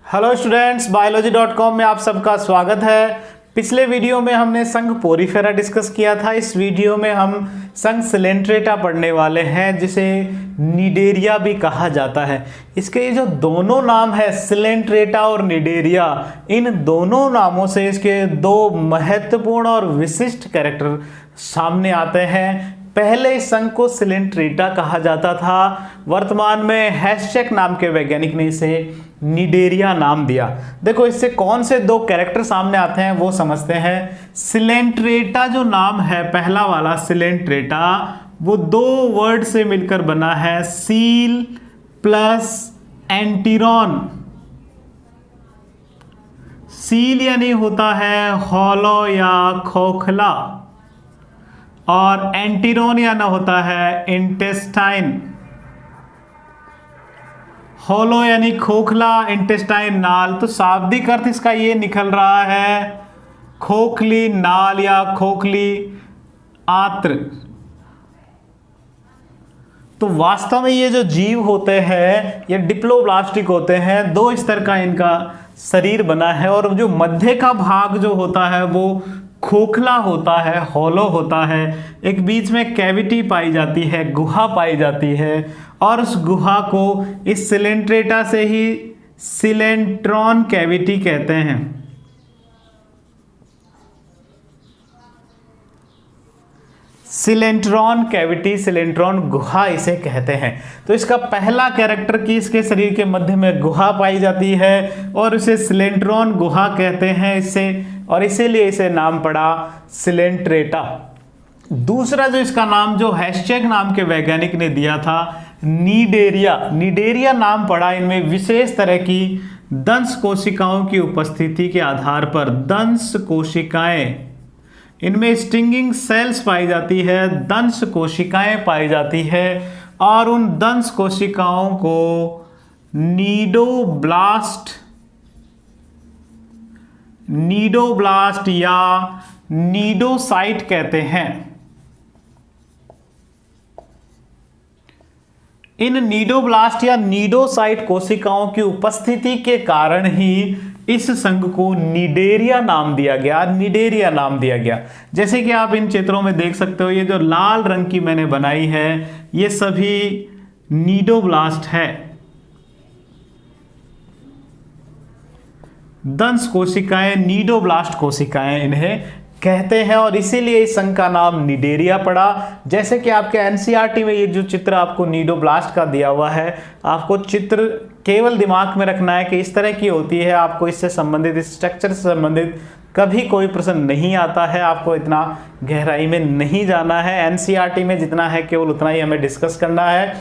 Hello students, biology.com में आप सबका स्वागत है। पिछले वीडियो में हमने संघ पोरिफेरा डिस्कस किया था। इस वीडियो में हम संघ सिलेंट्रेटा पढ़ने वाले हैं, जिसे निडेरिया भी कहा जाता है। इसके ये जो दोनों नाम है सिलेंट्रेटा और निडेरिया, इन दोनों नामों से इसके दो महत्वपूर्ण और विशिष्ट कैरेक्टर सामने आते हैं। पहले इस संघ को सिलेंट्रेटा कहा जाता था, वर्तमान में हैशचेक नाम के वैज्ञानिक ने इसे निडेरिया नाम दिया। देखो इससे कौन से दो कैरेक्टर सामने आते हैं वो समझते हैं। सिलेंट्रेटा जो नाम है पहला वाला सिलेंट्रेटा, वो दो वर्ड से मिलकर बना है, सील प्लस एंटीरॉन। सील यानी होता है हॉलो या खोखला, और एंटीरॉन यानी होता है इंटेस्टाइन। होलो यानी खोखला, इंटेस्टाइन नाल। तो शाब्दिक अर्थ इसका ये निकल रहा है खोखली नाल या खोखली आंत्र। तो वास्तव में ये जो जीव होते हैं ये डिप्लोब्लास्टिक होते हैं। दो स्तर का इनका शरीर बना है, और जो मध्य का भाग जो होता है वो खोखला होता है, हॉलो होता है। एक बीच में कैविटी पाई जाती है, गुहा पाई जाती है, और उस गुहा को इस सिलेंट्रेटा से ही सिलेंट्रॉन कैविटी कहते हैं। सिलेंट्रॉन कैविटी, सिलेंट्रॉन गुहा इसे कहते हैं। तो इसका पहला कैरेक्टर कि इसके शरीर के मध्य में गुहा पाई जाती है और इसे सिलेंट्रॉन गुहा कहते हैं इससे, और इसीलिए इसे नाम पड़ा सिलेंट्रेटा। दूसरा जो इसका नाम जो हैशचेक नाम के वैज्ञानिक ने दिया था निडेरिया, निडेरिया नाम पड़ा इनमें विशेष तरह की दंश कोशिकाओं की उपस्थिति के आधार पर। दंश कोशिकाएं, इनमें स्टिंगिंग सेल्स पाई जाती है, दंश कोशिकाएं पाई जाती है, और उन दंश कोशिकाओं को नीडोब्लास्ट या नीडोसाइट कहते हैं। इन नीडोब्लास्ट या नीडोसाइट कोशिकाओं की उपस्थिति के कारण ही इस संघ को निडेरिया नाम दिया गया, निडेरिया नाम दिया गया। जैसे कि आप इन चित्रों में देख सकते हो, ये जो लाल रंग की मैंने बनाई है ये सभी नीडोब्लास्ट है, दंश कोशिकाएं, नीडोब्लास्ट कोशिकाएं इन्हें कहते हैं, और इसीलिए इस संघ का नाम निडेरिया पड़ा। जैसे कि आपके एनसीईआरटी में ये जो चित्र आपको नीडोब्लास्ट का दिया हुआ है, आपको चित्र केवल दिमाग में रखना है कि इस तरह की होती है। आपको इससे संबंधित, इस स्ट्रक्चर से संबंधित कभी कोई प्रश्न नहीं आता है, आपको इतना गहराई में नहीं जाना है। एनसीईआरटी में जितना है केवल उतना ही हमें डिस्कस करना है।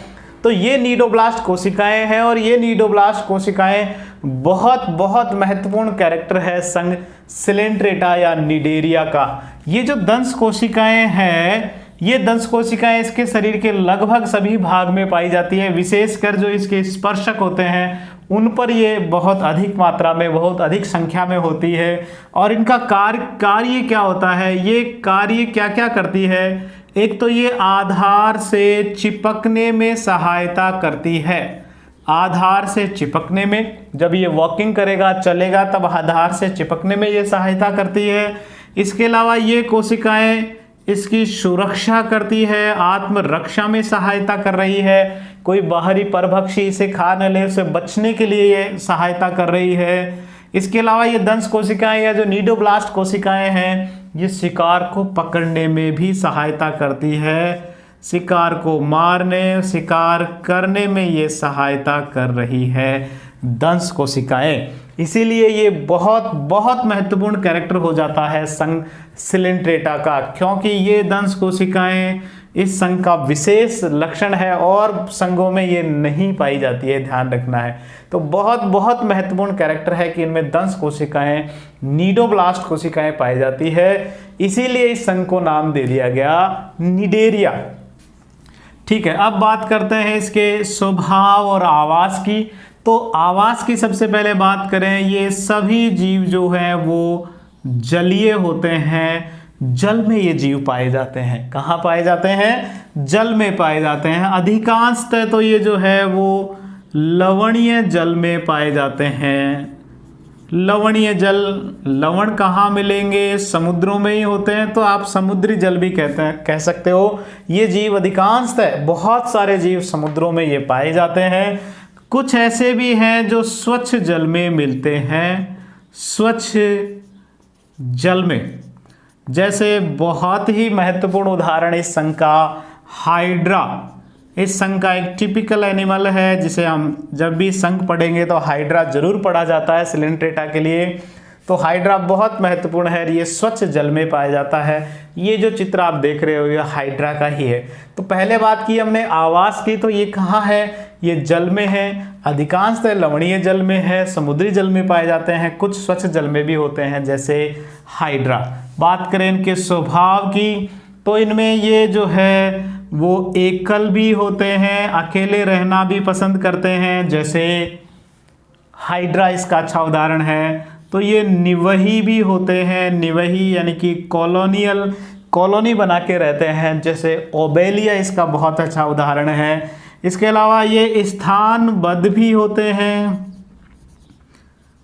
तो ये नीडोब्लास्ट कोशिकाएं हैं, और ये नीडोब्लास्ट कोशिकाएं बहुत महत्वपूर्ण कैरेक्टर है संघ सिलेंट्रेटा या निडेरिया का। ये जो दंश कोशिकाएं हैं, ये दंश कोशिकाएं इसके शरीर के लगभग सभी भाग में पाई जाती है। विशेषकर जो इसके स्पर्शक होते हैं उन पर ये बहुत अधिक मात्रा में, बहुत अधिक संख्या में होती है। और इनका कार्य क्या होता है, ये कार्य क्या क्या करती है। एक तो ये आधार से चिपकने में सहायता करती है, आधार से चिपकने में। जब ये वॉकिंग करेगा, चलेगा, तब आधार से चिपकने में ये सहायता करती है। इसके अलावा ये कोशिकाएं इसकी सुरक्षा करती है, आत्मरक्षा में सहायता कर रही है। कोई बाहरी परभक्षी इसे खा न ले, उसे बचने के लिए ये सहायता कर रही है। इसके अलावा ये दंश कोशिकाएं या जो नीडोब्लास्ट कोशिकाएं हैं, ये शिकार को पकड़ने में भी सहायता करती है, शिकार को मारने, शिकार करने में ये सहायता कर रही है दंश कोशिकाएं। इसीलिए ये बहुत महत्वपूर्ण कैरेक्टर हो जाता है संघ सिलेंट्रेटा का, क्योंकि ये दंश कोशिकाएं इस संघ का विशेष लक्षण है और संघों में ये नहीं पाई जाती है, ध्यान रखना है। तो बहुत महत्वपूर्ण कैरेक्टर है कि इनमें दंश कोशिकाएं, नीडोब्लास्ट कोशिकाएं पाई जाती है। इसीलिए इस संघ को नाम दे दिया गया निडेरिया। ठीक है, अब बात करते हैं इसके स्वभाव और आवास की। तो आवास की सबसे पहले बात करें, ये सभी जीव जो हैं वो जलीय होते हैं, जल में ये जीव पाए जाते हैं। कहाँ पाए जाते हैं? जल में पाए जाते हैं। अधिकांशतः तो ये जो है वो लवणीय जल में पाए जाते हैं। लवणीय जल, लवण कहाँ मिलेंगे? समुद्रों में ही होते हैं, तो आप समुद्री जल भी कह सकते हो। ये जीव अधिकांशतः बहुत सारे जीव समुद्रों में ये पाए जाते हैं। कुछ ऐसे भी हैं जो स्वच्छ जल में मिलते हैं, स्वच्छ जल में। जैसे बहुत ही महत्वपूर्ण उदाहरण इस संघ का हाइड्रा। इस संघ का एक टिपिकल एनिमल है जिसे हम जब भी संघ पढ़ेंगे तो हाइड्रा जरूर पढ़ा जाता है सिलेंट्रेटा के लिए। तो हाइड्रा बहुत महत्वपूर्ण है, ये स्वच्छ जल में पाया जाता है। ये जो चित्र आप देख रहे हो ये हाइड्रा का ही है। तो पहले बात की हमने आवास की, तो ये कहाँ है? ये जल में है, अधिकांशतः लवणीय जल में है, समुद्री जल में पाए जाते हैं, कुछ स्वच्छ जल में भी होते हैं जैसे हाइड्रा। बात करें इनके स्वभाव की, तो इनमें ये जो है वो एकल भी होते हैं, अकेले रहना भी पसंद करते हैं, जैसे हाइड्रा इसका अच्छा उदाहरण है। तो ये निवही भी होते हैं, निवही यानी कि कॉलोनी बना के रहते हैं, जैसे ओबेलिया इसका बहुत अच्छा उदाहरण है। इसके अलावा ये स्थानबद्ध भी होते हैं।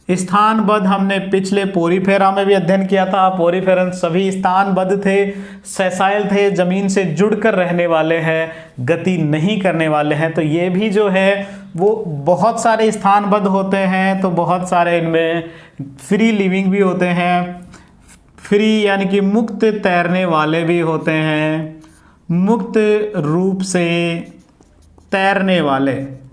स्थानबद्ध हमने पिछले पोरीफेरा में भी अध्ययन किया था। पोरीफेरन सभी स्थानबद्ध थे, सेसाइल थे, जमीन से जुड़कर रहने वाले हैं, गति नहीं करने वाले हैं। तो ये भी जो है वो बहुत सारे स्थानबद्ध होते हैं। तो बहुत सारे इनमें फ्री लिविंग भी होते हैं, फ्री यानी कि मुक्त तैरने वाले भी होते हैं, मुक्त रूप से तैरने वाले,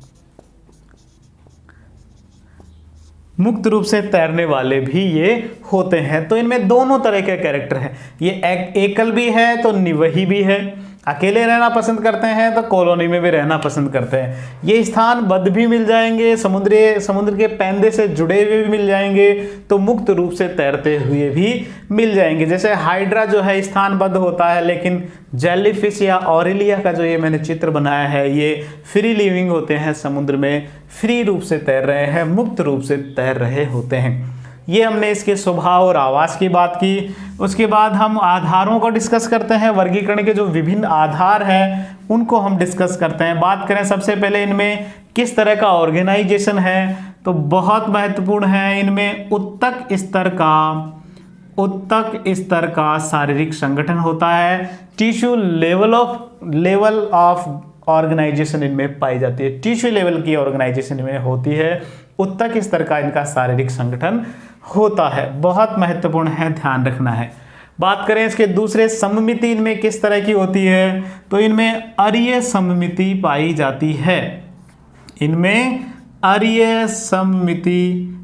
मुक्त रूप से तैरने वाले भी ये होते हैं। तो इनमें दोनों तरह के कैरेक्टर हैं। ये एकल भी है तो निवही भी है, अकेले रहना पसंद करते हैं तो कॉलोनी में भी रहना पसंद करते हैं। ये स्थानबद्ध भी मिल जाएंगे, समुद्र के पैंदे से जुड़े हुए भी मिल जाएंगे, तो मुक्त रूप से तैरते हुए भी मिल जाएंगे। जैसे हाइड्रा जो है स्थानबद्ध होता है, लेकिन जेलीफिश या ऑरेलिया का जो ये मैंने चित्र बनाया है ये फ्री लिविंग होते हैं, समुद्र में फ्री रूप से तैर रहे हैं, मुक्त रूप से तैर रहे होते हैं। ये हमने इसके स्वभाव और आवास की बात की। उसके बाद हम आधारों को डिस्कस करते हैं। वर्गीकरण के जो विभिन्न आधार हैं उनको हम डिस्कस करते हैं। बात करें सबसे पहले इनमें किस तरह का ऑर्गेनाइजेशन है, तो बहुत महत्वपूर्ण है। इनमें उत्तक स्तर का शारीरिक संगठन होता है। टिश्यू लेवल ऑफ ऑर्गेनाइजेशन इनमें पाई जाती है। टिश्यू लेवल की ऑर्गेनाइजेशन इनमें होती है, उत्तक स्तर का इनका शारीरिक संगठन होता है। बहुत महत्वपूर्ण है, ध्यान रखना है। बात करें इसके दूसरे सममिति इनमें किस तरह की होती है, तो इनमें अरीय सममिति पाई जाती है। इनमें अरीय सममिति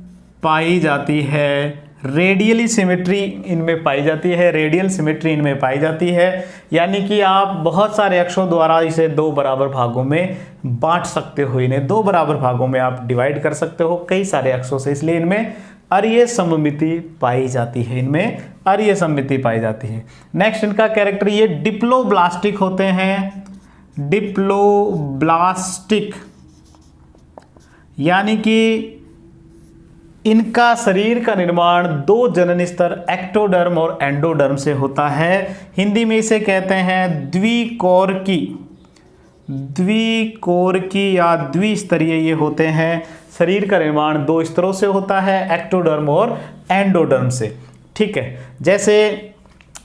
पाई जाती है। रेडियली सिमेट्री इनमें पाई जाती है, रेडियल सिमेट्री इनमें पाई जाती है। यानी कि आप बहुत सारे अक्षों द्वारा इसे दो बराबर भागों में बांट सकते हो, इन्हें दो बराबर भागों में आप डिवाइड कर सकते हो कई सारे अक्षों से, इसलिए इनमें अरीय सममिति पाई जाती है। इनमें अरीय सममिति पाई जाती है। नेक्स्ट इनका कैरेक्टर ये डिप्लोब्लास्टिक होते हैं। डिप्लोब्लास्टिक यानी कि इनका शरीर का निर्माण दो जनन स्तर एक्टोडर्म और एंडोडर्म से होता है। हिंदी में इसे कहते हैं द्विकोरकी या द्विस्तरीय ये होते हैं। शरीर का निर्माण दो स्तरों से होता है, एक्टोडर्म और एंडोडर्म से। ठीक है, जैसे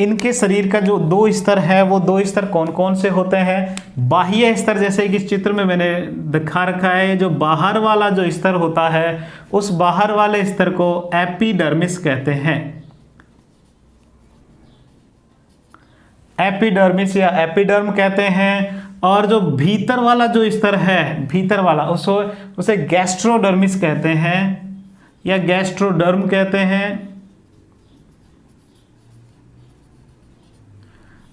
इनके शरीर का जो दो स्तर है वो दो स्तर कौन कौन से होते हैं? बाह्य स्तर, जैसे कि इस चित्र में मैंने दिखा रखा है, जो बाहर वाला जो स्तर होता है उस बाहर वाले स्तर को एपिडर्मिस कहते हैं। एपिडर्मिस या एपिडर्म कहते हैं। और जो भीतर वाला जो स्तर है, भीतर वाला उसे गैस्ट्रोडर्मिस कहते हैं या गैस्ट्रोडर्म कहते हैं।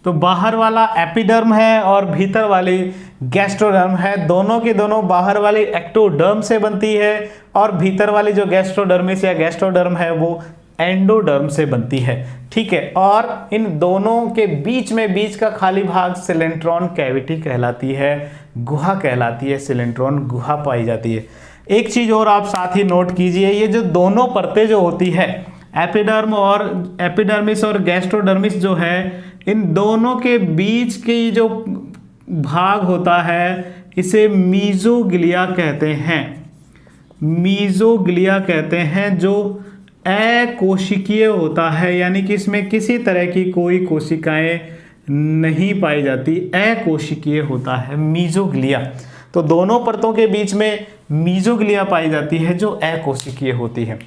तो बाहर वाला एपिडर्म है और भीतर वाली गैस्ट्रोडर्म है। दोनों की दोनों बाहर वाली एक्टोडर्म से बनती है और भीतर वाली जो गैस्ट्रोडर्मिस या गैस्ट्रोडर्म है वो एंडोडर्म से बनती है। ठीक है, और इन दोनों के बीच का खाली भाग सिलेंट्रॉन कैविटी कहलाती है, गुहा कहलाती है। सिलेंट्रॉन गुहा पाई जाती है। एक चीज और आप साथ ही नोट कीजिए, ये जो दोनों परतें जो होती है एपिडर्मिस और गैस्ट्रोडर्मिस जो है, इन दोनों के बीच की जो भाग होता है इसे मीजोग्लिया कहते हैं। मीजोग्लिया कहते हैं, जो अकोशिकीय होता है, यानी कि इसमें किसी तरह की कोई कोशिकाएं नहीं पाई जाती, अकोशिकीय होता है। मीजोग्लिया, तो दोनों परतों के बीच में मीजोग्लिया पाई जाती है जो अकोशिकीय होती है।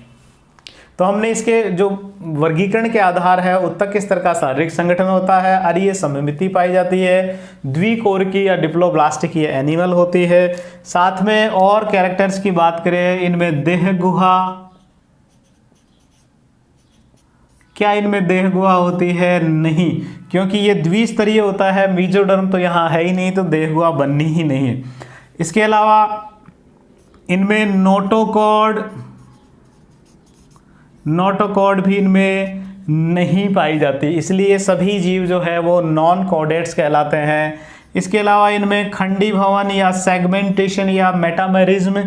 तो हमने इसके जो वर्गीकरण के आधार है, उत्तक स्तर का शारीरिक संगठन होता है, अरीय सममिति पाई जाती है, द्विकोरकी या डिप्लोब्लास्टिक ये एनिमल होती है। साथ में और कैरेक्टर्स की बात करें, इनमें देह गुहा, क्या इनमें देह गुहा होती है? नहीं, क्योंकि ये द्विस्तरीय होता है, मीजोडर्म तो यहाँ है ही नहीं, तो देह गुहा बननी ही नहीं है। इसके अलावा इनमें नोटोकॉर्ड भी इनमें नहीं पाई जाती, इसलिए सभी जीव जो है वो नॉन कॉर्डेट्स कहलाते हैं। इसके अलावा इनमें खंडी भवन या सेगमेंटेशन या मेटामेरिज्म,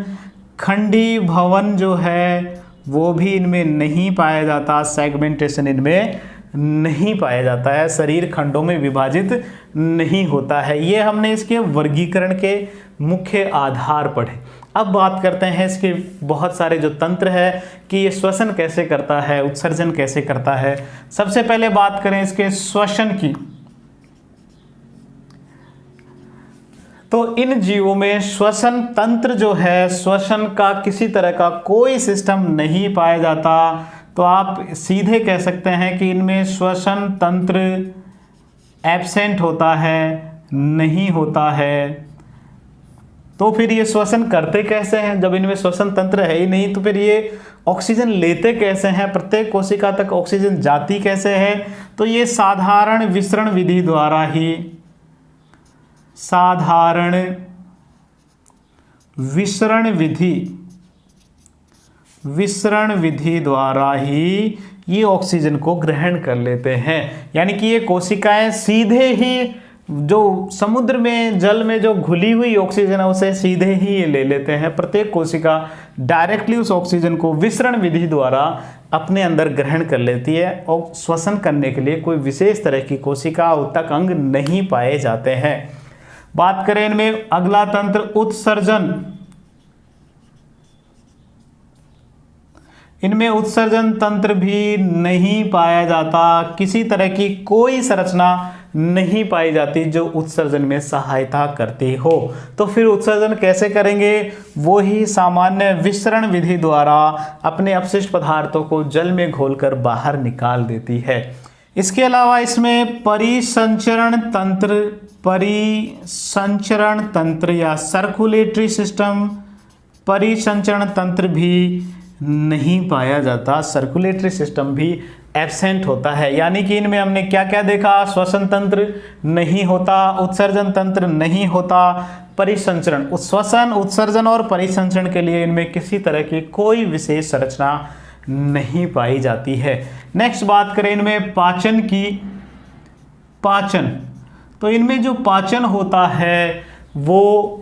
खंडी भवन जो है वो भी इनमें नहीं पाया जाता, सेगमेंटेशन इनमें नहीं पाया जाता है, शरीर खंडों में विभाजित नहीं होता है। ये हमने इसके वर्गीकरण के मुख्य आधार पढ़े। अब बात करते हैं इसके बहुत सारे जो तंत्र है कि ये श्वसन कैसे करता है, उत्सर्जन कैसे करता है। सबसे पहले बात करें इसके श्वसन की, तो इन जीवों में श्वसन तंत्र जो है, श्वसन का किसी तरह का कोई सिस्टम नहीं पाया जाता, तो आप सीधे कह सकते हैं कि इनमें श्वसन तंत्र एब्सेंट होता है, नहीं होता है। तो फिर ये श्वसन करते कैसे हैं? जब इनमें श्वसन तंत्र है ही नहीं, तो फिर ये ऑक्सीजन लेते कैसे हैं? प्रत्येक कोशिका तक ऑक्सीजन जाती कैसे है? तो ये साधारण विसरण विधि द्वारा ही, साधारण विसरण विधि द्वारा ही ये ऑक्सीजन को ग्रहण कर लेते हैं। यानी कि ये कोशिकाएं सीधे ही जो समुद्र में, जल में जो घुली हुई ऑक्सीजन है उसे सीधे ही ये ले लेते हैं। प्रत्येक कोशिका डायरेक्टली उस ऑक्सीजन को विसरण विधि द्वारा अपने अंदर ग्रहण कर लेती है और श्वसन करने के लिए कोई विशेष तरह की कोशिका उत्तक अंग नहीं पाए जाते हैं। बात करें इनमें अगला तंत्र उत्सर्जन, इनमें उत्सर्जन तंत्र भी नहीं पाया जाता, किसी तरह की कोई संरचना नहीं पाई जाती जो उत्सर्जन में सहायता करती हो। तो फिर उत्सर्जन कैसे करेंगे? वो ही सामान्य विसरण विधि द्वारा अपने अपशिष्ट पदार्थों को जल में घोलकर बाहर निकाल देती है। इसके अलावा इसमें परिसंचरण तंत्र या सर्कुलेटरी सिस्टम, परिसंचरण तंत्र भी नहीं पाया जाता, सर्कुलेटरी सिस्टम भी एब्सेंट होता है। यानी कि इनमें हमने क्या क्या देखा? श्वसन तंत्र नहीं होता, उत्सर्जन तंत्र नहीं होता, परिसंचरण, श्वसन, उत्सर्जन और परिसंचरण के लिए इनमें किसी तरह की कोई विशेष संरचना नहीं पाई जाती है। नेक्स्ट बात करें इनमें पाचन की, पाचन, तो इनमें जो पाचन होता है वो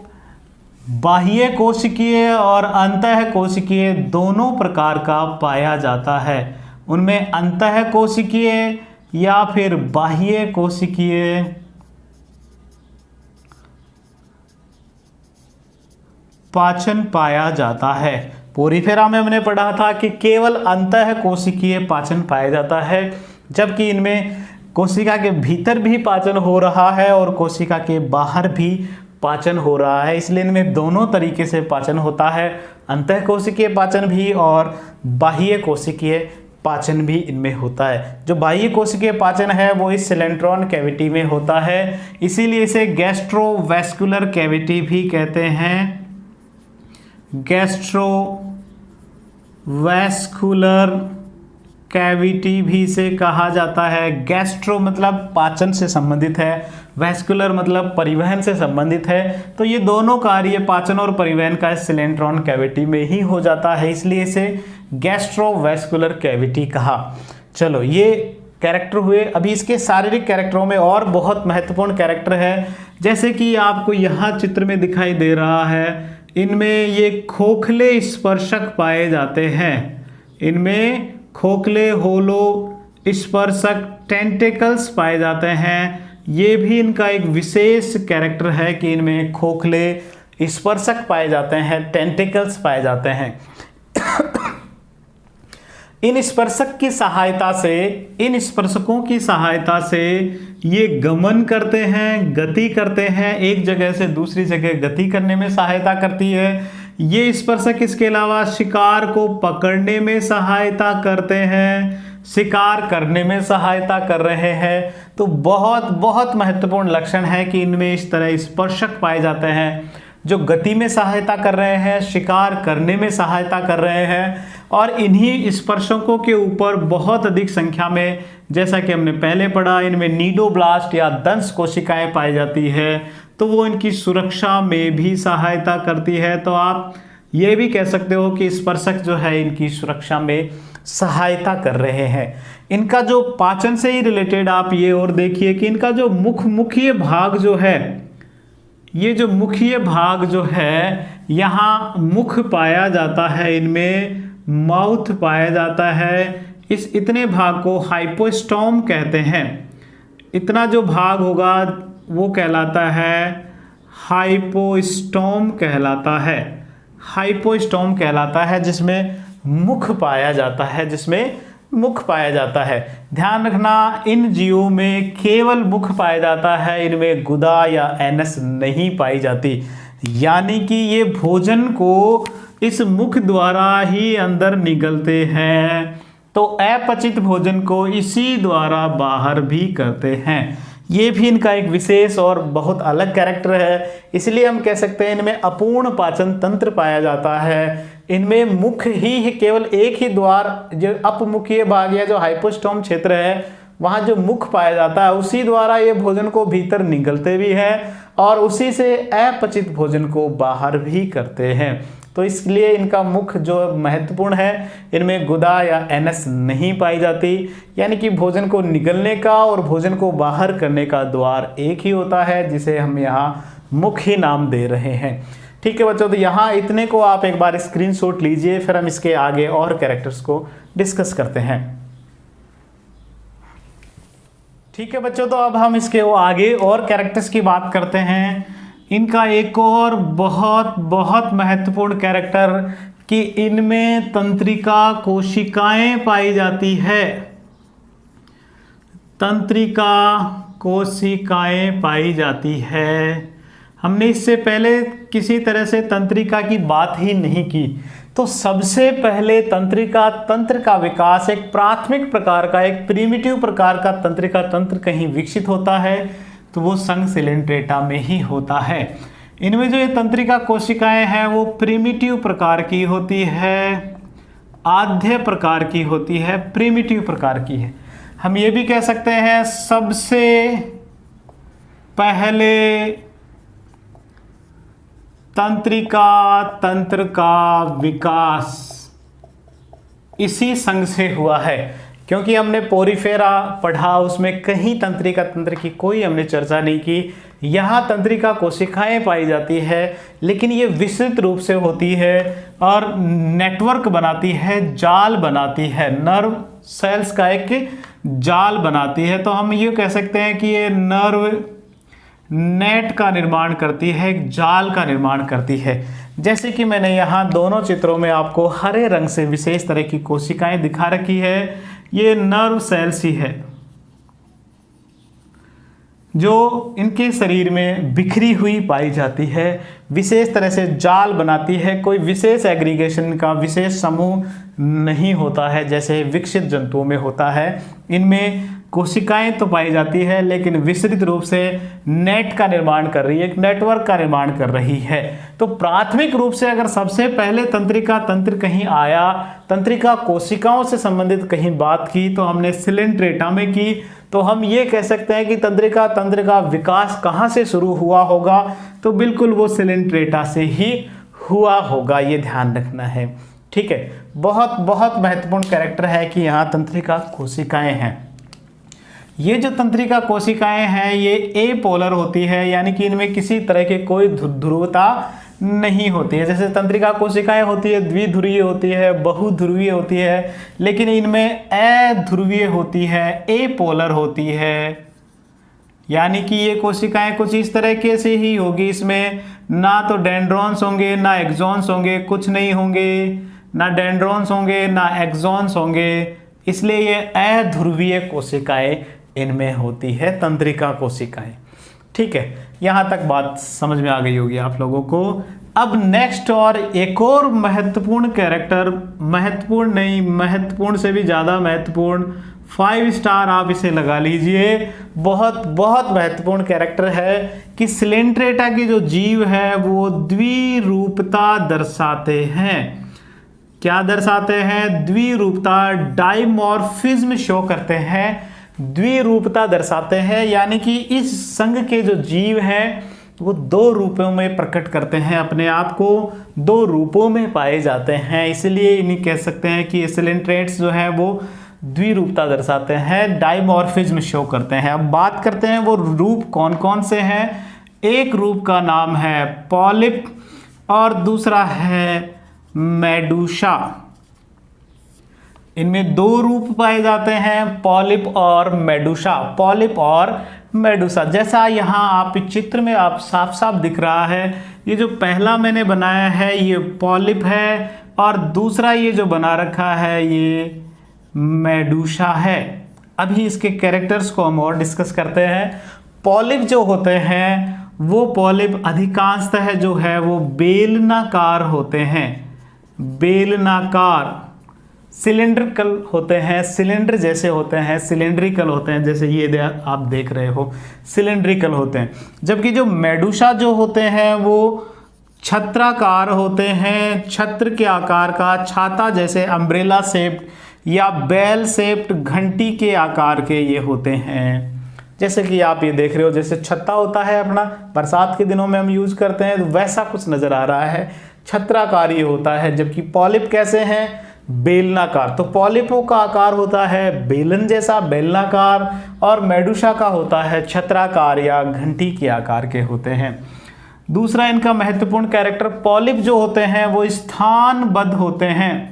बाह्य कोशिकीय और अंतः कोशिकीय दोनों प्रकार का पाया जाता है। उनमें अंतः कोशिकीय या फिर बाह्य कोशिकीय पाचन पाया जाता है। पोरीफेरा में हमने पढ़ा था कि केवल अंतः कोशिकीय पाचन पाया जाता है, जबकि इनमें कोशिका के भीतर भी पाचन हो रहा है और कोशिका के बाहर भी पाचन हो रहा है। इसलिए इनमें दोनों तरीके से पाचन होता है, अंतः कोशिकीय पाचन भी और बाह्य कोशिकीय पाचन भी इनमें होता है। जो बाह्य कोशिकीय पाचन है वो इस सिलेंट्रॉन कैविटी में होता है, इसीलिए इसे गैस्ट्रोवैस्कुलर कैविटी भी कहते हैं। गैस्ट्रोवैस्कुलर कैविटी भी इसे कहा जाता है। गैस्ट्रो मतलब पाचन से संबंधित है, वैस्कुलर मतलब परिवहन से संबंधित है। तो ये दोनों कार्य पाचन और परिवहन का सिलेंट्रॉन कैविटी में ही हो जाता है, इसलिए इसे गैस्ट्रोवैस्कुलर कैविटी कहा। चलो ये कैरेक्टर हुए। अभी इसके शारीरिक कैरेक्टरों में और बहुत महत्वपूर्ण कैरेक्टर है, जैसे कि आपको यहाँ चित्र में दिखाई दे रहा है। इनमें ये खोखले स्पर्शक पाए जाते हैं, इनमें खोखले होलो स्पर्शक टेंटिकल्स पाए जाते हैं। ये भी इनका एक विशेष कैरेक्टर है कि इनमें खोखले स्पर्शक पाए जाते हैं, टेंटिकल्स पाए जाते हैं। इन स्पर्शक की सहायता से, इन स्पर्शकों की सहायता से ये गमन करते हैं, गति करते हैं, एक जगह से दूसरी जगह गति करने में सहायता करती है। ये स्पर्शक इसके अलावा शिकार को पकड़ने में सहायता करते हैं, शिकार करने में सहायता कर रहे हैं। तो बहुत बहुत महत्वपूर्ण लक्षण है कि इनमें इस तरह स्पर्शक पाए जाते हैं जो गति में सहायता कर रहे हैं, शिकार करने में सहायता कर रहे हैं, और इन्हीं स्पर्शकों के ऊपर बहुत अधिक संख्या में, जैसा कि हमने पहले पढ़ा, इनमें नीडोब्लास्ट या दंश कोशिकाएं पाई जाती है, तो वो इनकी सुरक्षा में भी सहायता करती है। तो आप ये भी कह सकते हो कि स्पर्शक जो है इनकी सुरक्षा में सहायता कर रहे हैं। इनका जो पाचन से ही रिलेटेड आप ये और देखिए कि इनका जो मुख्य भाग जो है, ये जो मुख्य भाग जो है, यहाँ मुख पाया जाता है, इनमें माउथ पाया जाता है। इस इतने भाग को हाइपोस्टोम कहते हैं। इतना जो भाग होगा वो कहलाता है हाइपोस्टोम कहलाता है, हाइपोस्टोम कहलाता है, जिसमें मुख पाया जाता है, जिसमें मुख पाया जाता है। ध्यान रखना, इन जीवों में केवल मुख पाया जाता है, इनमें गुदा या एनस नहीं पाई जाती। यानी कि ये भोजन को इस मुख द्वारा ही अंदर निगलते हैं, तो अपचित भोजन को इसी द्वारा बाहर भी करते हैं। ये भी इनका एक विशेष और बहुत अलग कैरेक्टर है, इसलिए हम कह सकते हैं इनमें अपूर्ण पाचन तंत्र पाया जाता है। इनमें मुख ही केवल एक ही द्वार, जो अपमुखीय भाग या जो हाइपोस्टोम क्षेत्र है, वहाँ जो मुख पाया जाता है उसी द्वारा ये भोजन को भीतर निगलते भी हैं और उसी से अपचित भोजन को बाहर भी करते हैं। तो इसलिए इनका मुख जो महत्वपूर्ण है, इनमें गुदा या एनस नहीं पाई जाती, यानी कि भोजन को निगलने का और भोजन को बाहर करने का द्वार एक ही होता है, जिसे हम यहाँ मुख ही नाम दे रहे हैं। ठीक है बच्चों, तो यहाँ इतने को आप एक बार स्क्रीनशॉट लीजिए, फिर हम इसके आगे और कैरेक्टर्स को डिस्कस करते हैं। ठीक है बच्चों, तो अब हम इसके आगे और कैरेक्टर्स की बात करते हैं। इनका एक और बहुत बहुत महत्वपूर्ण कैरेक्टर कि इनमें तंत्रिका कोशिकाएं पाई जाती है, तंत्रिका कोशिकाएं पाई जाती है। हमने इससे पहले किसी तरह से तंत्रिका की बात ही नहीं की, तो सबसे पहले तंत्रिका तंत्र का विकास एक प्राथमिक प्रकार का, एक प्रिमिटिव प्रकार का तंत्रिका तंत्र कहीं विकसित होता है, तो वो संघ सिलेंट्रेटा में ही होता है। इनमें जो ये तंत्रिका कोशिकाएं हैं वो प्रिमिटिव प्रकार की होती है, आद्य प्रकार की होती है, प्रिमिटिव प्रकार की है। हम ये भी कह सकते हैं सबसे पहले तंत्रिका तंत्र का विकास इसी संघ से हुआ है, क्योंकि हमने पोरीफेरा पढ़ा, उसमें कहीं तंत्रिका तंत्र की कोई हमने चर्चा नहीं की। यहाँ तंत्रिका कोशिकाएं पाई जाती है, लेकिन ये विस्तृत रूप से होती है और नेटवर्क बनाती है, जाल बनाती है, नर्व सेल्स का एक जाल बनाती है। तो हम ये कह सकते हैं कि ये नर्व नेट का निर्माण करती है, एक जाल का निर्माण करती है। जैसे कि मैंने यहाँ दोनों चित्रों में आपको हरे रंग से विशेष तरह की कोशिकाएं दिखा रखी है, ये नर्व सेल्स ही है जो इनके शरीर में बिखरी हुई पाई जाती है, विशेष तरह से जाल बनाती है। कोई विशेष एग्रीगेशन का विशेष समूह नहीं होता है जैसे विकसित जंतुओं में होता है। इनमें कोशिकाएं तो पाई जाती है, लेकिन विस्तृत रूप से नेट का निर्माण कर रही है, एक नेटवर्क का निर्माण कर रही है। तो प्राथमिक रूप से अगर सबसे पहले तंत्रिका तंत्र कहीं आया, तंत्रिका कोशिकाओं से संबंधित कहीं बात की, तो हमने सिलेंट्रेटा में की। तो हम ये कह सकते हैं कि तंत्रिका तंत्र का विकास कहाँ से शुरू हुआ होगा, तो बिल्कुल वो सिलेंट्रेटा से ही हुआ होगा, ये ध्यान रखना है। ठीक है, बहुत बहुत महत्वपूर्ण कैरेक्टर है कि यहाँ तंत्रिका कोशिकाएं हैं। ये जो तंत्रिका कोशिकाएं हैं ये एपोलर होती है, यानी कि इनमें किसी तरह की कोई ध्रुवता नहीं होती है। जैसे तंत्रिका कोशिकाएं होती है द्विध्रुवीय होती है, बहुध्रुवीय होती है, लेकिन इनमें अध्रुवीय होती है, एपोलर होती है। यानी कि ये कोशिकाएं कुछ इस तरह से ही होगी, इसमें ना तो डेंड्रॉन्स होंगे ना एक्सॉन्स होंगे, कुछ नहीं होंगे, ना डेंड्रॉन्स होंगे ना एक्सॉन्स होंगे, इसलिए ये अध्रुवीय कोशिकाएं इनमें होती है, तंत्रिका कोशिकाएं। ठीक है, यहाँ तक बात समझ में आ गई होगी आप लोगों को। अब नेक्स्ट और एक और महत्वपूर्ण कैरेक्टर, महत्वपूर्ण नहीं, महत्वपूर्ण से भी ज़्यादा महत्वपूर्ण, 5 स्टार आप इसे लगा लीजिए, बहुत बहुत महत्वपूर्ण कैरेक्टर है कि सिलेंट्रेटा की जो जीव है वो द्विरूपता दर्शाते हैं। क्या दर्शाते हैं? द्विरूपता, डाइमॉर्फिज्म शो करते हैं, द्विरूपता दर्शाते हैं, यानी कि इस संघ के जो जीव हैं वो 2 रूपों में प्रकट करते हैं अपने आप को, 2 रूपों में पाए जाते हैं, इसलिए इन्हें कह सकते हैं कि सिलेंट्रेट्स जो है वो द्विरूपता दर्शाते हैं, डाइमॉर्फिज्म शो करते हैं। अब बात करते हैं वो रूप कौन कौन से हैं। एक रूप का नाम है पॉलिप और दूसरा है मेडूसा। इनमें 2 रूप पाए जाते हैं, पॉलिप और मेडूसा। पॉलिप और मेडूसा, जैसा यहाँ आप चित्र में आप साफ साफ दिख रहा है, ये जो पहला मैंने बनाया है ये पॉलिप है और दूसरा ये जो बना रखा है ये मेडूसा है। अभी इसके कैरेक्टर्स को हम और डिस्कस करते हैं। पॉलिप जो होते हैं वो पॉलिप अधिकांशतः जो है वो बेलनाकार होते हैं, बेलनाकार, सिलेंड्रिकल होते हैं, सिलेंडर जैसे होते हैं, सिलेंड्रिकल होते हैं, जैसे ये आप देख रहे हो सिलेंड्रिकल होते हैं। जबकि जो मेडूसा जो होते हैं वो छत्राकार होते हैं, छत्र के आकार का, छाता जैसे अम्ब्रेला शेप्ड या बेल शेप्ड घंटी के आकार के ये होते हैं। जैसे कि आप ये देख रहे हो, जैसे छत्ता होता है अपना, बरसात के दिनों में हम यूज करते हैं, तो वैसा कुछ नजर आ रहा है, छत्राकार ये होता है। जबकि पॉलिप कैसे हैं? बेलनाकार। तो पॉलिपों का आकार होता है बेलन जैसा, बेलनाकार, और मेडूसा का होता है छत्राकार या घंटी के आकार के होते हैं। दूसरा इनका महत्वपूर्ण कैरेक्टर, पॉलिप जो होते हैं वो स्थानबद्ध होते हैं,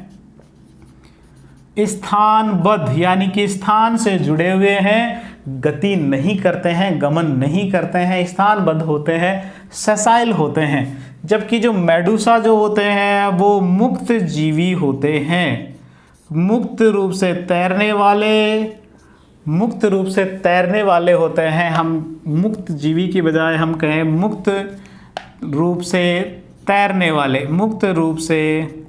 स्थानबद्ध यानी कि स्थान से जुड़े हुए हैं, गति नहीं करते हैं, गमन नहीं करते हैं, स्थानबद्ध होते हैं, ससाइल होते हैं। जबकि जो मेडूसा जो होते हैं वो मुक्त जीवी होते हैं, मुक्त रूप से तैरने वाले, मुक्त रूप से तैरने वाले होते हैं। हम मुक्त जीवी की बजाय हम कहें मुक्त रूप से तैरने वाले, मुक्त रूप से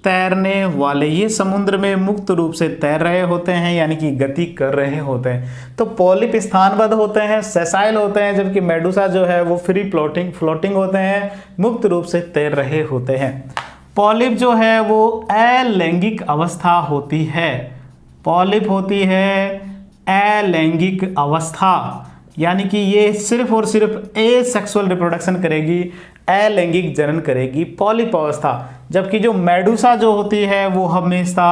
तैरने वाले, ये समुद्र में मुक्त रूप से तैर रहे होते हैं, यानी कि गति कर रहे होते हैं। तो पॉलिप स्थानबद्ध होते हैं, सेसाइल होते हैं, जबकि मेडूसा जो है वो फ्री फ्लोटिंग होते हैं, मुक्त रूप से तैर रहे होते हैं। पॉलिप जो है वो अलैंगिक अवस्था होती है, पॉलिप होती है अलैंगिक अवस्था, यानी कि ये सिर्फ और सिर्फ एसेक्सुअल रिप्रोडक्शन करेगी, अलैंगिक जनन करेगी, पॉलिप अवस्था। जबकि जो मेडूसा जो होती है वो हमेशा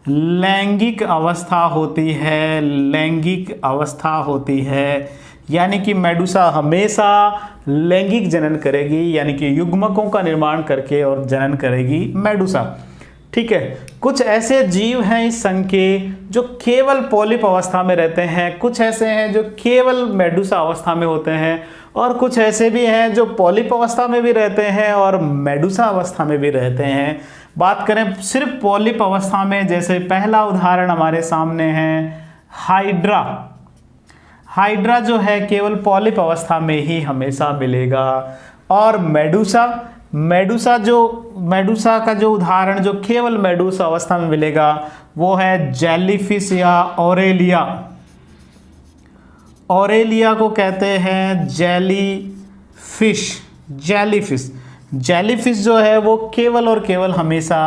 लैंगिक अवस्था होती है, लैंगिक अवस्था होती है, यानी कि मेडूसा हमेशा लैंगिक जनन करेगी, यानी कि युग्मकों का निर्माण करके और जनन करेगी मेडूसा। ठीक है, कुछ ऐसे जीव हैं इस संघ के जो केवल पॉलिप अवस्था में रहते हैं, कुछ ऐसे हैं जो केवल मेडूसा अवस्था में होते हैं, और कुछ ऐसे भी हैं जो पॉलिप अवस्था में भी रहते हैं और मेडूसा अवस्था में भी रहते हैं। बात करें सिर्फ पॉलिप अवस्था में, जैसे पहला उदाहरण हमारे सामने है हाइड्रा। हाइड्रा जो है केवल पॉलिप अवस्था में ही हमेशा मिलेगा। और मेडूसा, मेडूसा का जो उदाहरण जो केवल मेडूसा अवस्था में मिलेगा वो है जेलीफिश या ऑरेलिया। ऑरेलिया को कहते हैं जेलीफिश, जेलीफिश। जेलीफिश जो है वो केवल और केवल हमेशा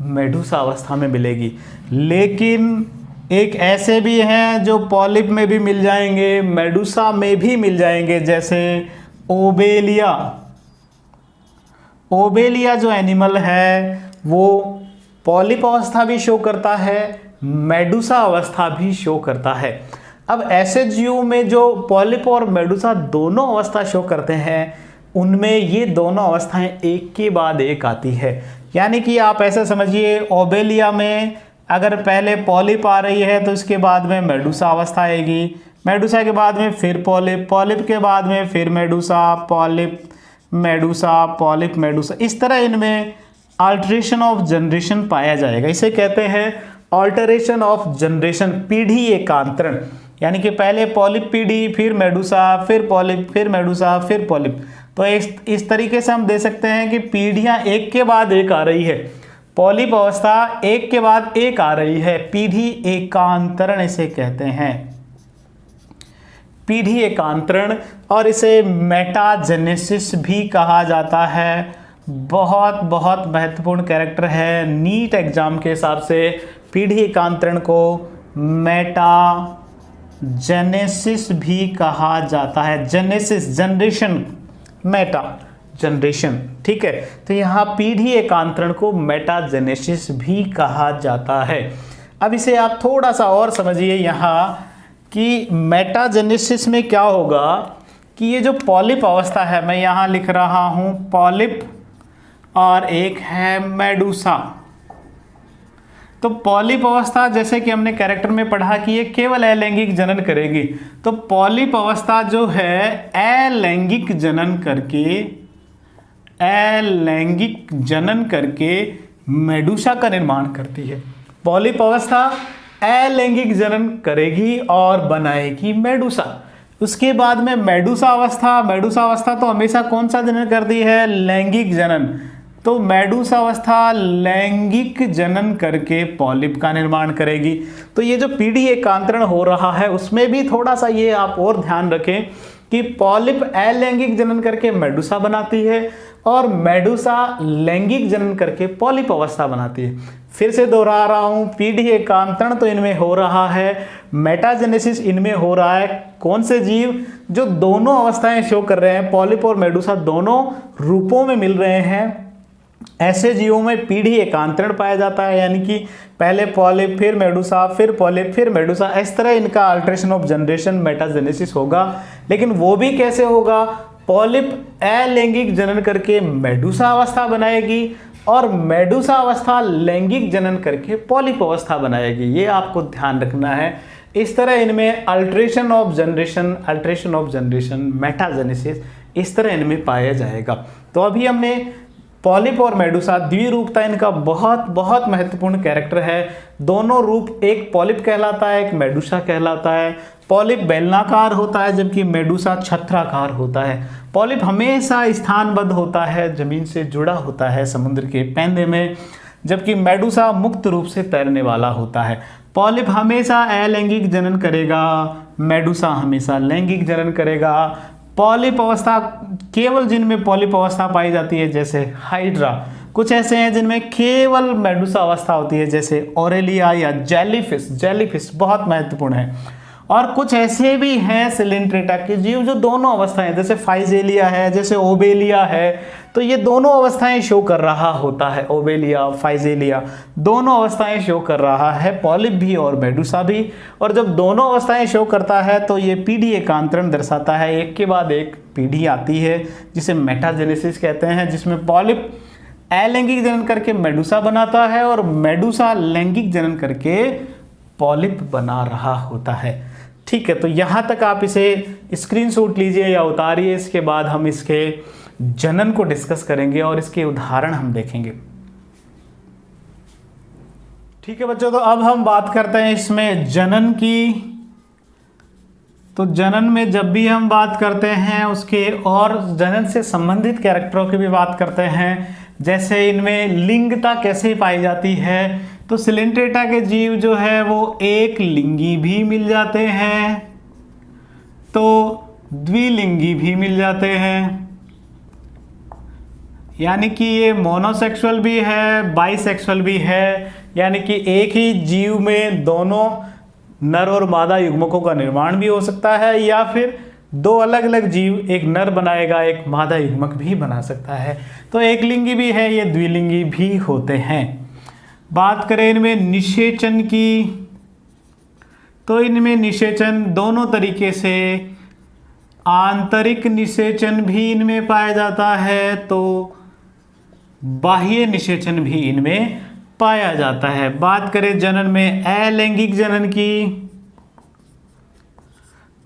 मेडूसा अवस्था में मिलेगी। लेकिन एक ऐसे भी हैं जो पॉलिप में भी मिल जाएंगे, मेडूसा में भी मिल जाएंगे, जैसे ओबेलिया। ओबेलिया जो एनिमल है वो पॉलिप अवस्था भी शो करता है, मेडूसा अवस्था भी शो करता है। अब ऐसे जीवों में जो पॉलिप और मेडूसा दोनों अवस्था शो करते हैं, उनमें ये दोनों अवस्थाएं एक के बाद एक आती है। यानी कि आप ऐसे समझिए, ओबेलिया में अगर पहले पॉलिप आ रही है तो इसके बाद में मेडूसा अवस्था आएगी, मेडूसा के बाद में फिर पॉलिप, पॉलिप के बाद में फिर Medusa, polyp Medusa, polyp Medusa, इस तरह इनमें अल्टरेशन ऑफ जनरेशन पाया जाएगा। इसे कहते हैं ऑल्टरेशन ऑफ जनरेशन, पीढ़ी एकांतरण। यानी कि पहले पॉलिप पीढ़ी, फिर मेडुसा, फिर पॉलिप, फिर मेडुसा, फिर पॉलिप। तो इस तरीके से हम दे सकते हैं कि पीढ़ियां एक के बाद एक आ रही है, पॉलिप अवस्था एक के बाद एक आ रही है, पीढ़ी एकांतरण इसे कहते हैं, पीढ़ी एकांतरण। और इसे मेटाजेनेसिस भी कहा जाता है। बहुत बहुत महत्वपूर्ण कैरेक्टर है नीट एग्जाम के हिसाब से। पीढ़ी एकांतरण को मेटाजेनेसिस भी कहा जाता है। जेनेसिस जनरेशन, मेटा जनरेशन, ठीक है। तो यहाँ पीढ़ी एकांतरण को मेटाजेनेसिस भी कहा जाता है। अब इसे आप थोड़ा सा और समझिए यहाँ कि मेटाजेनेसिस में क्या होगा कि ये जो पॉलिप अवस्था है, मैं यहाँ लिख रहा हूँ पॉलिप और एक है मेडुसा। तो पॉलिप अवस्था जैसे कि हमने कैरेक्टर में पढ़ा कि ये केवल अलैंगिक जनन करेगी। तो पॉलिप अवस्था जो है अलैंगिक जनन करके मेडुसा का निर्माण करती है। पॉलिप अवस्था अलैंगिक जनन करेगी और बनाएगी मेडुसा। उसके बाद में मेडुसा अवस्था तो हमेशा कौन सा जनन करती है? लैंगिक जनन। तो मेडुसा अवस्था लैंगिक जनन करके पॉलिप का निर्माण करेगी। तो ये जो पीढ़ी एकांतरण हो रहा है उसमें भी थोड़ा सा ये आप और ध्यान रखें कि पॉलिप अलैंगिक जनन करके मेडुसा बनाती है और मेडुसा लैंगिक जनन करके पॉलिप अवस्था बनाती है। फिर से दोहरा रहा हूँ, पीढ़ी एकांतरण तो इनमें हो रहा है, मेटाजेनेसिस इनमें हो रहा है। कौन से जीव? जो दोनों अवस्थाएं शो कर रहे हैं, पॉलिप और मेडुसा दोनों रूपों में मिल रहे हैं, ऐसे जीवों में पीढ़ी एकांतरण पाया जाता है। यानी कि पहले पॉलिप, फिर मेडुसा, फिर पॉलिप, फिर मेडुसा, इस तरह इनका अल्टरेशन ऑफ जनरेशन मेटाजेनेसिस होगा। लेकिन वो भी कैसे होगा? पॉलिप अलैंगिक जनन करके मेडुसा अवस्था बनाएगी और मेडुसा अवस्था लैंगिक जनन करके पॉलिप अवस्था बनाएगी। ये आपको ध्यान रखना है। इस तरह इनमें अल्टरेशन ऑफ जनरेशन, मेटाजेनेसिस इस तरह इनमें पाया जाएगा। तो अभी हमने पॉलिप और मेडुसा द्विरूपता इनका बहुत बहुत महत्वपूर्ण कैरेक्टर है। दोनों रूप, एक पॉलिप कहलाता है, एक मेडुसा कहलाता है। पॉलिप बेलनाकार होता है जबकि मेडुसा छत्राकार होता है। पॉलिप हमेशा स्थानबद्ध होता है, जमीन से जुड़ा होता है समुद्र के पैंदे में, जबकि मेडुसा मुक्त रूप से तैरने वाला होता है। पॉलिप हमेशा अलैंगिक जनन करेगा, मेडुसा हमेशा लैंगिक जनन करेगा। पॉलिप अवस्था केवल जिनमें पॉलिप अवस्था पाई जाती है जैसे हाइड्रा, कुछ ऐसे हैं जिनमें केवल मेडुसा अवस्था होती है जैसे ऑरेलिया या जेलीफिश बहुत महत्वपूर्ण है। और कुछ ऐसे भी हैं सिलिंट्रेटा के जीव जो दोनों अवस्थाएं, जैसे फाइजेलिया है, जैसे ओबेलिया है, तो ये दोनों अवस्थाएं शो कर रहा होता है। ओबेलिया, फाइजेलिया दोनों अवस्थाएं शो कर रहा है, पॉलिप भी और मेडुसा भी। और जब दोनों अवस्थाएं शो करता है तो ये पीढ़ी एकांतरण दर्शाता है, एक के बाद एक पीढ़ी आती है जिसे मेटाजेनेसिस कहते हैं, जिसमें पॉलिप अलैंगिक जनन करके मेडुसा बनाता है और मेडुसा लैंगिक जनन करके पॉलिप बना रहा होता है। ठीक है, तो यहाँ तक आप इसे स्क्रीनशॉट लीजिए या उतारिए। इसके बाद हम इसके जनन को डिस्कस करेंगे और इसके उदाहरण हम देखेंगे। ठीक है बच्चों, तो अब हम बात करते हैं इसमें जनन की। तो जनन में जब भी हम बात करते हैं उसके और जनन से संबंधित कैरेक्टरों की भी बात करते हैं, जैसे इनमें लिंगता कैसे पाई जाती है। तो सिलिंट्रेटा के जीव जो है वो एक लिंगी भी मिल जाते हैं, तो द्विलिंगी भी मिल जाते हैं। यानी कि ये मोनोसेक्सुअल भी है, बाइसेक्सुअल भी है। यानी कि एक ही जीव में दोनों नर और मादा युग्मकों का निर्माण भी हो सकता है, या फिर दो अलग अलग जीव, एक नर बनाएगा एक मादा युग्मक भी बना सकता है। तो एक लिंगी भी है, ये द्विलिंगी भी होते हैं। बात करें इनमें निषेचन की, तो इनमें निषेचन दोनों तरीके से, आंतरिक निषेचन भी इनमें पाया जाता है, तो बाह्य निषेचन भी इनमें पाया जाता है। बात करें जनन में अलैंगिक जनन की,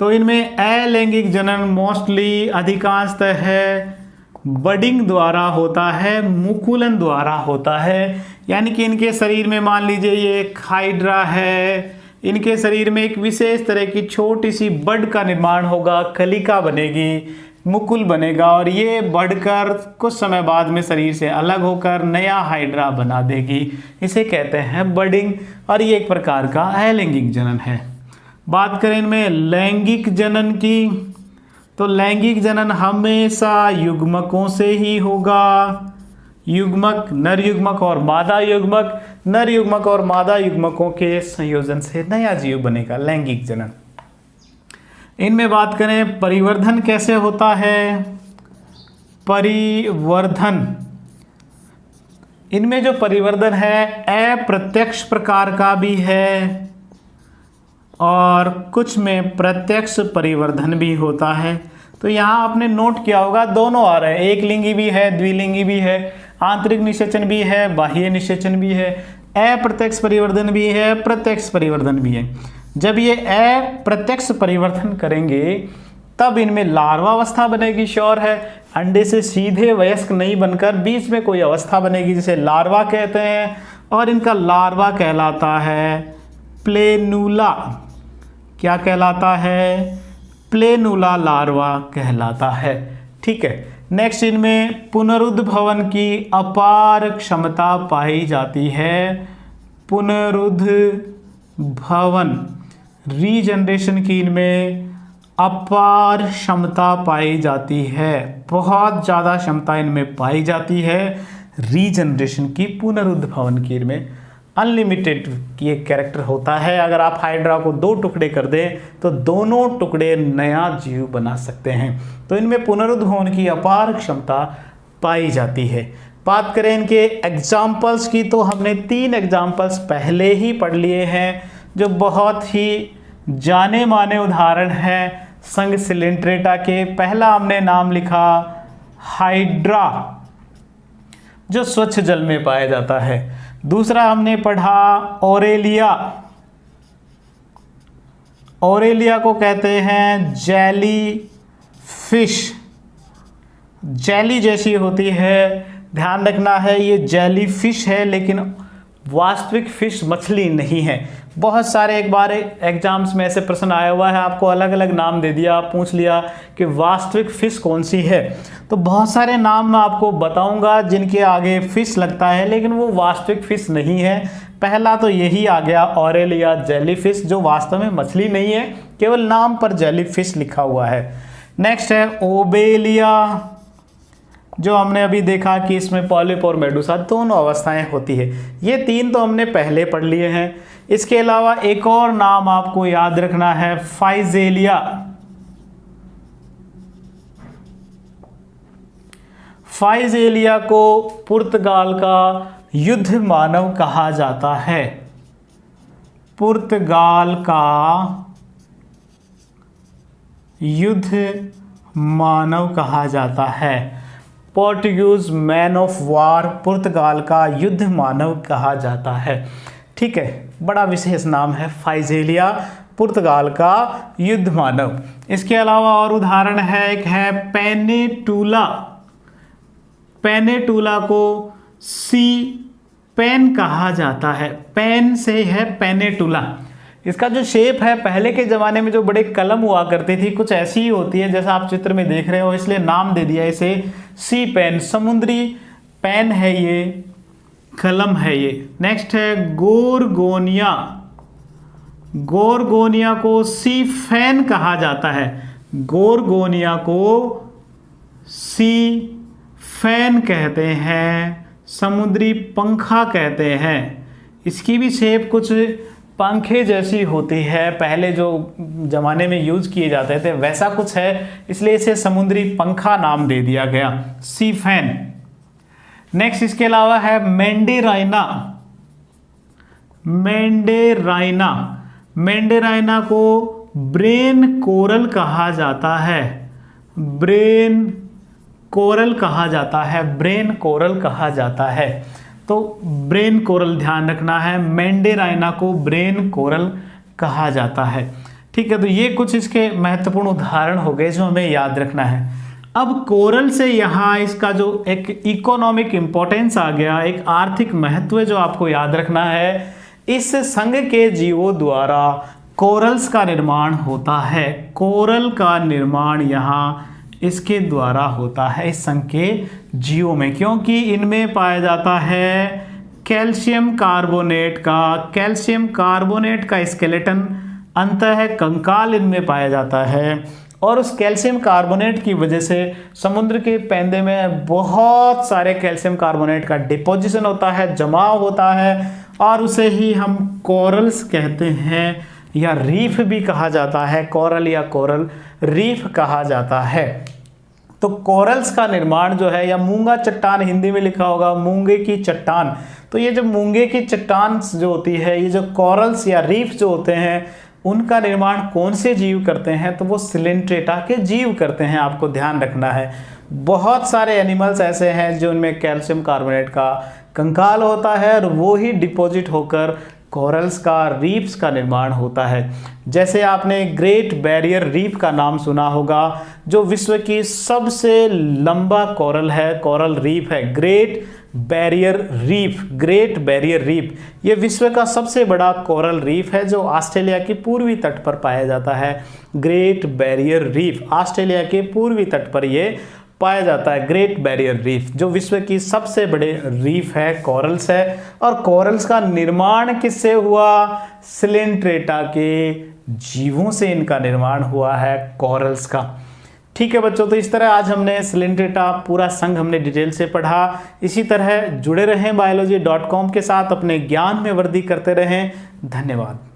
तो इनमें अलैंगिक जनन मोस्टली अधिकांशतः है बडिंग द्वारा होता है, मुकुलन द्वारा होता है। यानी कि इनके शरीर में मान लीजिए ये एक हाइड्रा है, इनके शरीर में एक विशेष तरह की छोटी सी बड का निर्माण होगा, कलिका बनेगी, मुकुल बनेगा और ये बढ़कर कुछ समय बाद में शरीर से अलग होकर नया हाइड्रा बना देगी। इसे कहते हैं बडिंग और ये एक प्रकार का अलैंगिक जनन है। बात करें इनमें लैंगिक जनन की, तो लैंगिक जनन हमेशा युग्मकों से ही होगा। युग्मक, नर युग्मक और मादा युग्मक, नर युग्मक और मादा युग्मकों के संयोजन से नया जीव बनेगा, लैंगिक जनन। इनमें बात करें परिवर्धन कैसे होता है। परिवर्धन, इनमें जो परिवर्धन है अप्रत्यक्ष प्रकार का भी है और कुछ में प्रत्यक्ष परिवर्धन भी होता है। तो यहाँ आपने नोट किया होगा दोनों आ रहे हैं, एक लिंगी भी है, द्विलिंगी भी है, आंतरिक निषेचन भी है, बाह्य निषेचन भी है, अप्रत्यक्ष परिवर्धन भी है, प्रत्यक्ष परिवर्धन भी है। जब ये अप्रत्यक्ष परिवर्तन करेंगे तब इनमें लार्वा अवस्था बनेगी, श्योर है। अंडे से सीधे वयस्क नहीं बनकर बीच में कोई अवस्था बनेगी जिसे लार्वा कहते हैं और इनका लार्वा कहलाता है प्लेनुला। क्या कहलाता है? प्लेनुला लार्वा कहलाता है। ठीक है, नेक्स्ट इनमें पुनरुद्भवन की अपार क्षमता पाई जाती है। पुनरुद्भवन, रीजनरेशन की इनमें अपार क्षमता पाई जाती है, बहुत ज़्यादा क्षमता इनमें पाई जाती है रीजनरेशन की, पुनरुद्भवन की इनमें अनलिमिटेड की एक कैरेक्टर होता है। अगर आप हाइड्रा को 2 टुकड़े कर दें तो दोनों टुकड़े नया जीव बना सकते हैं। तो इनमें पुनरुद्भवन की अपार क्षमता पाई जाती है। बात करें इनके एग्जाम्पल्स की तो हमने 3 एग्जाम्पल्स पहले ही पढ़ लिए हैं जो बहुत ही जाने माने उदाहरण हैं संघ सिलेंट्रेटा के। पहला हमने नाम लिखा हाइड्रा जो स्वच्छ जल में पाया जाता है। दूसरा हमने पढ़ा ओरेलिया, ओरेलिया को कहते हैं जेली फिश, जेली जैसी होती है। ध्यान रखना है ये जेली फिश है लेकिन वास्तविक फिश मछली नहीं है। बहुत सारे एक बार एग्जाम्स में ऐसे प्रश्न आया हुआ है, आपको अलग अलग नाम दे दिया, पूछ लिया कि वास्तविक फिश कौन सी है। तो बहुत सारे नाम मैं आपको बताऊंगा जिनके आगे फिश लगता है लेकिन वो वास्तविक फिश नहीं है। पहला तो यही आ गया ओरेलिया जेलीफिश, जो वास्तव में मछली नहीं है, केवल नाम पर जेलीफिश लिखा हुआ है। नेक्स्ट है ओबेलिया, जो हमने अभी देखा कि इसमें पॉलिप और मेडुसा दोनों अवस्थाएं होती है। ये 3 तो हमने पहले पढ़ लिए हैं। इसके अलावा एक और नाम आपको याद रखना है फाइजेलिया। फाइजेलिया को पुर्तगाल का युद्ध मानव कहा जाता है। पुर्तगाल का युद्ध मानव कहा जाता है। पोर्टुगीज मैन ऑफ वार, पुर्तगाल का युद्ध मानव कहा जाता है। ठीक है, बड़ा विशेष नाम है फाइजेलिया, पुर्तगाल का युद्ध मानव। इसके अलावा और उदाहरण है, एक है पेनेटूला। पेनेटूला को सी पेन कहा जाता है, पेन से है पेनेटूला। इसका जो शेप है, पहले के ज़माने में जो बड़े कलम हुआ करती थी कुछ ऐसी ही होती है जैसा आप चित्र में देख रहे हो, इसलिए नाम दे दिया इसे सी पेन। समुद्री पेन है ये, कलम है ये। नेक्स्ट है गोरगोनिया। गोरगोनिया को सी फैन कहा जाता है। गोरगोनिया को सी फैन कहते हैं, समुद्री पंखा कहते हैं। इसकी भी शेप कुछ पंखे जैसी होती है, पहले जो ज़माने में यूज़ किए जाते थे वैसा कुछ है, इसलिए इसे समुद्री पंखा नाम दे दिया गया, सी फैन। नेक्स्ट इसके अलावा है मेंडेराइना। मेंडेराइना, मेंडेराइना को ब्रेन कोरल कहा जाता है। ब्रेन कोरल कहा जाता है, ब्रेन कोरल कहा जाता है। तो ब्रेन कोरल ध्यान रखना है, मेंडेराइना को ब्रेन कोरल कहा जाता है। ठीक है, तो ये कुछ इसके महत्वपूर्ण उदाहरण हो गए जो हमें याद रखना है। अब कोरल से यहाँ इसका जो एक इकोनॉमिक इंपॉर्टेंस आ गया, एक आर्थिक महत्व जो आपको याद रखना है, इस संघ के जीवों द्वारा कोरल्स का निर्माण होता है। कोरल का निर्माण यहाँ इसके द्वारा होता है इस संघ के जीवों में, क्योंकि इनमें पाया जाता है कैल्शियम कार्बोनेट का स्केलेटन, अंतः कंकाल इनमें पाया जाता है। और उस कैल्शियम कार्बोनेट की वजह से समुद्र के पैंदे में बहुत सारे कैल्शियम कार्बोनेट का डिपोजिशन होता है, जमाव होता है, और उसे ही हम कोरल्स कहते हैं या रीफ भी कहा जाता है। कोरल या कोरल रीफ कहा जाता है। तो कोरल्स का निर्माण जो है, या मूंगा चट्टान हिंदी में लिखा होगा, मूंगे की चट्टान। तो ये जो मूंगे की चट्टान जो होती है, ये जो कोरल्स या रीफ जो होते हैं, उनका निर्माण कौन से जीव करते हैं? तो वो सिलेंट्रेटा के जीव करते हैं। आपको ध्यान रखना है, बहुत सारे एनिमल्स ऐसे हैं जो उनमें कैल्शियम कार्बोनेट का कंकाल होता है और वो ही डिपॉजिट होकर कोरल्स का, रीफ्स का निर्माण होता है। जैसे आपने ग्रेट बैरियर रीफ का नाम सुना होगा, जो विश्व की सबसे लंबा कोरल है, कोरल रीफ है, ग्रेट बैरियर रीफ। ये विश्व का सबसे बड़ा कोरल रीफ है, जो ऑस्ट्रेलिया के पूर्वी तट पर पाया जाता है। ग्रेट बैरियर रीफ ऑस्ट्रेलिया के पूर्वी तट पर ये पाया जाता है। ग्रेट बैरियर रीफ जो विश्व की सबसे बड़े रीफ है, कोरल्स है। और कोरल्स का निर्माण किससे हुआ? सिलेंट्रेटा के जीवों से इनका निर्माण हुआ है, कोरल्स का। ठीक है बच्चों, तो इस तरह आज हमने सिलेंट्रेटा पूरा संघ हमने डिटेल से पढ़ा। इसी तरह जुड़े रहें biology.com के साथ, अपने ज्ञान में वृद्धि करते रहें। धन्यवाद।